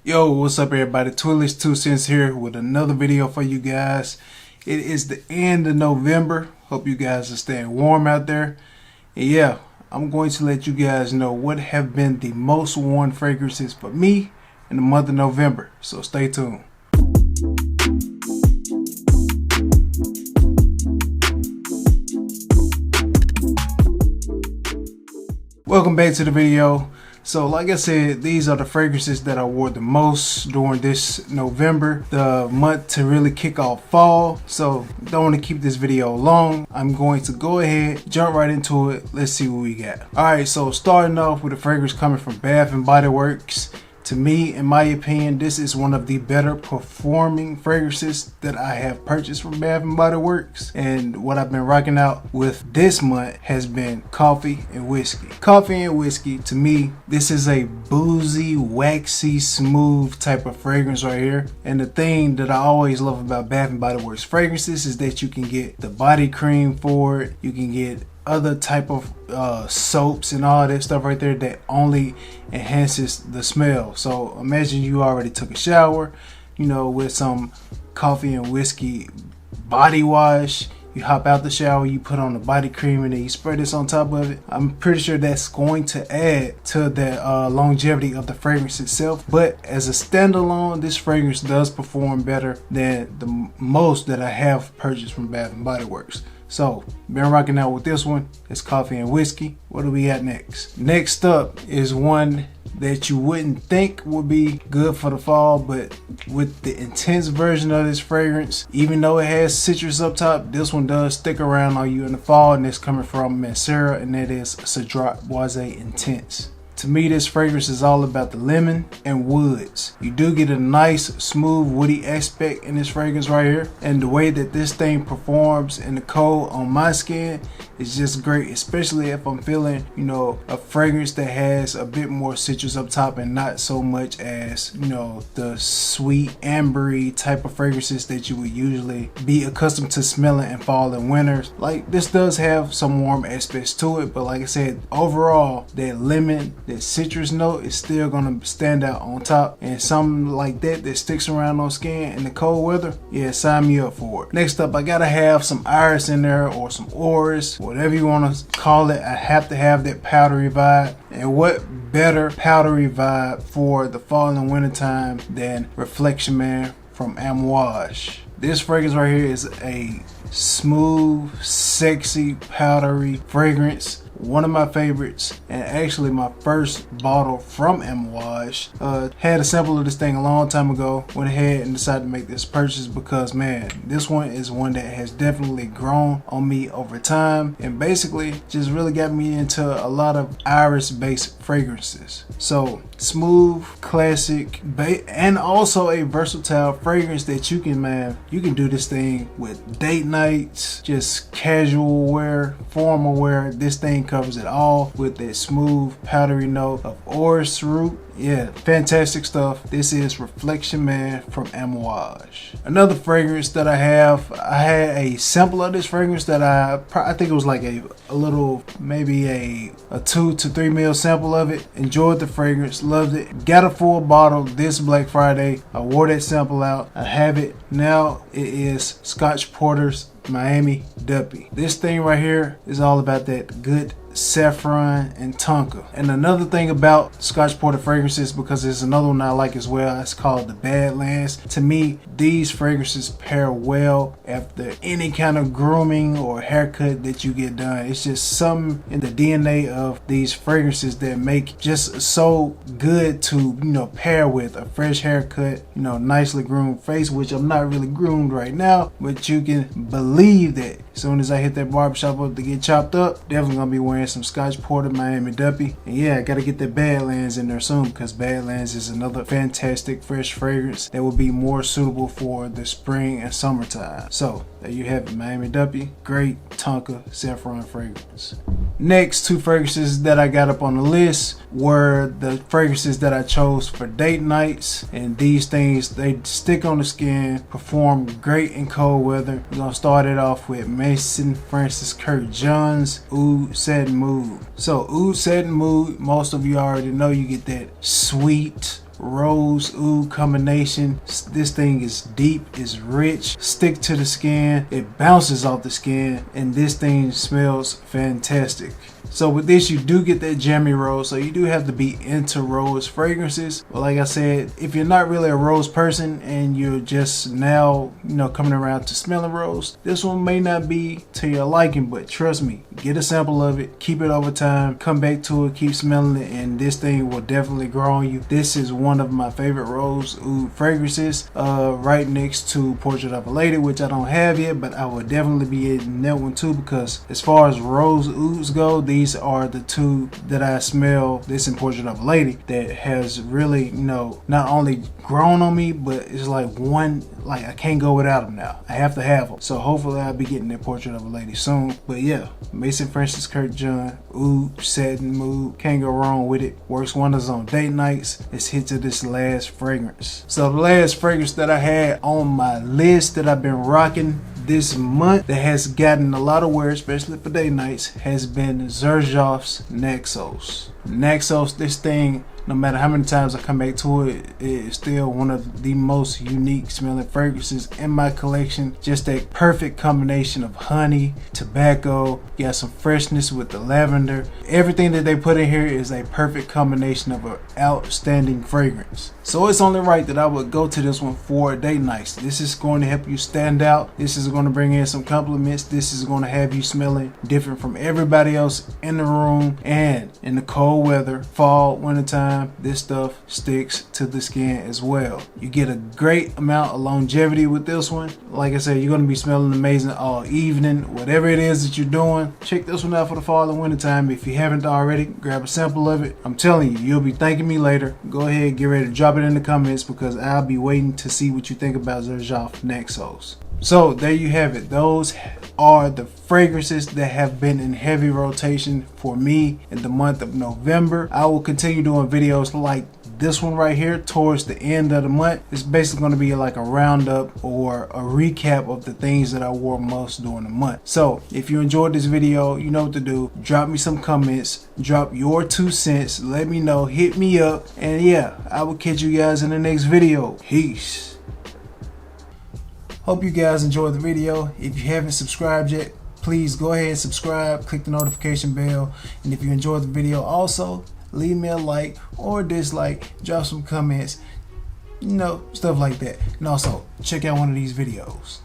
Yo, what's up everybody? Twillish 2 Cents here with another video for you guys. It is the end of November. Hope you guys are staying warm out there. And yeah, I'm going to let you guys know what have been the most worn fragrances for me in the month of November. So stay tuned. Welcome back to the video. So like I said, these are the fragrances that I wore the most during this November, the month to really kick off fall. So don't want to keep this video long. I'm going to go ahead, jump right into it. Let's see what we got. Alright, so starting off with a fragrance coming from Bath & Body Works. To me, in my opinion, this is one of the better performing fragrances that I have purchased from Bath & Body Works. And what I've been rocking out with this month has been Coffee and Whiskey. Coffee and Whiskey, to me, this is a boozy, waxy, smooth type of fragrance right here. And the thing that I always love about Bath & Body Works fragrances is that you can get the body cream for it. You can get other type of soaps and all that stuff right there that only enhances the smell. So imagine you already took a shower, you know, with some Coffee and Whiskey body wash. You hop out the shower, you put on the body cream, and then you spray this on top of it. I'm pretty sure that's going to add to the longevity of the fragrance itself. But as a standalone, this fragrance does perform better than the most that I have purchased from Bath & Body Works. So, been rocking out with this one. It's Coffee and Whiskey. What do we got next? Next up is one that you wouldn't think would be good for the fall, but with the intense version of this fragrance, even though it has citrus up top, this one does stick around on you in the fall, and it's coming from Mancera, and that is Cedrat Boise Intense. To me, this fragrance is all about the lemon and woods. You do get a nice, smooth, woody aspect in this fragrance right here. And the way that this thing performs in the cold on my skin is just great, especially if I'm feeling, you know, a fragrance that has a bit more citrus up top and not so much as, you know, the sweet, ambery type of fragrances that you would usually be accustomed to smelling in fall and winter. Like, this does have some warm aspects to it, but like I said, overall, that lemon, that citrus note is still gonna stand out on top, and something like that that sticks around on skin in the cold weather, yeah, sign me up for it. Next up, I gotta have some iris in there, or some orris, whatever you want to call it. I have to have that powdery vibe, and what better powdery vibe for the fall and winter time than Reflection Man from Amouage. This fragrance right here is a smooth, sexy, powdery fragrance. One of my favorites, and actually my first bottle from Amouage. Had a sample of this thing a long time ago. Went ahead and decided to make this purchase because, man, this one is one that has definitely grown on me over time, and basically just really got me into a lot of iris based fragrances. So smooth, classic, and also a versatile fragrance that you can, man, you can do this thing with date nights, just casual wear, formal wear. This thing covers it all with that smooth, powdery note of orris root. Yeah, fantastic stuff. This is Reflection Man from Amouage. Another fragrance that I had a sample of this fragrance that I think it was like a little, maybe a 2 to 3 ml sample of it. Enjoyed the fragrance, loved it. Got a full bottle this Black Friday. I wore that sample out. I have it now. It is Scotch Porter's Miami Duppy. This thing right here is all about that good saffron and tonka. And another thing about Scotch Porter fragrances, because there's another one I like as well, it's called the Badlands. To me, these fragrances pair well after any kind of grooming or haircut that you get done. It's just something in the DNA of these fragrances that make just so good to, you know, pair with a fresh haircut, you know, nicely groomed face, which I'm not really groomed right now, but you can believe that as soon as I hit that barbershop up to get chopped up, definitely gonna be wearing some Scotch Porter Miami Duppy. And yeah, I gotta get that Badlands in there soon, because Badlands is another fantastic fresh fragrance that will be more suitable for the spring and summertime. So there you have it, Miami Duppy, great tonka saffron fragrance. Next two fragrances that I got up on the list were the fragrances that I chose for date nights, and these things, they stick on the skin, perform great in cold weather. We're gonna start it off with Mason Francis Kirk John's Oud Satin Mood. So Oud Satin Mood, most of you already know, you get that sweet, rose oud combination. This thing is deep, it's rich, stick to the skin, it bounces off the skin, and this thing smells fantastic. So with this, you do get that jammy rose, so you do have to be into rose fragrances. But like I said, if you're not really a rose person and you're just now, coming around to smelling rose, this one may not be to your liking, but trust me, get a sample of it, keep it over time, come back to it, keep smelling it, and this thing will definitely grow on you. This is one of my favorite rose oud fragrances, right next to Portrait of a Lady, which I don't have yet, but I will definitely be in that one too, because as far as rose ouds go, these are the two that I smell, this and Portrait of a Lady, that has really, not only grown on me, but it's like I can't go without them now. I have to have them. So hopefully I'll be getting that Portrait of a Lady soon. But yeah, Mason Francis Kirkjohn, Oud Satin Mood, can't go wrong with it. Works wonders on date nights. Let's hit to this last fragrance. So the last fragrance that I had on my list that I've been rocking this month that has gotten a lot of wear, especially for day nights, has been Xerjoff's Naxos. Naxos, this thing, no matter how many times I come back to it, it is still one of the most unique smelling fragrances in my collection. Just a perfect combination of honey, tobacco, got some freshness with the lavender. Everything that they put in here is a perfect combination of an outstanding fragrance. So it's only right that I would go to this one for date nights. This is going to help you stand out. This is going to bring in some compliments. This is going to have you smelling different from everybody else in the room. And in the cold weather, fall, wintertime, this stuff sticks to the skin as well. You get a great amount of longevity with this one. Like I said, you're going to be smelling amazing all evening. Whatever it is that you're doing, check this one out for the fall and wintertime. If you haven't already, grab a sample of it. I'm telling you, you'll be thanking me later. Go ahead, get ready to drop it in the comments, because I'll be waiting to see what you think about Xerjoff Naxos. So there you have it. Those are the fragrances that have been in heavy rotation for me in the month of November. I will continue doing videos like this one right here towards the end of the month. It's basically going to be like a roundup or a recap of the things that I wore most during the month. So if you enjoyed this video, you know what to do. Drop me some comments, drop your 2 cents, let me know, hit me up, and yeah, I will catch you guys in the next video. Peace. Hope you guys enjoyed the video. If you haven't subscribed yet, please go ahead and subscribe, click the notification bell, and if you enjoyed the video also, leave me a like or dislike, drop some comments, stuff like that. And also check out one of these videos.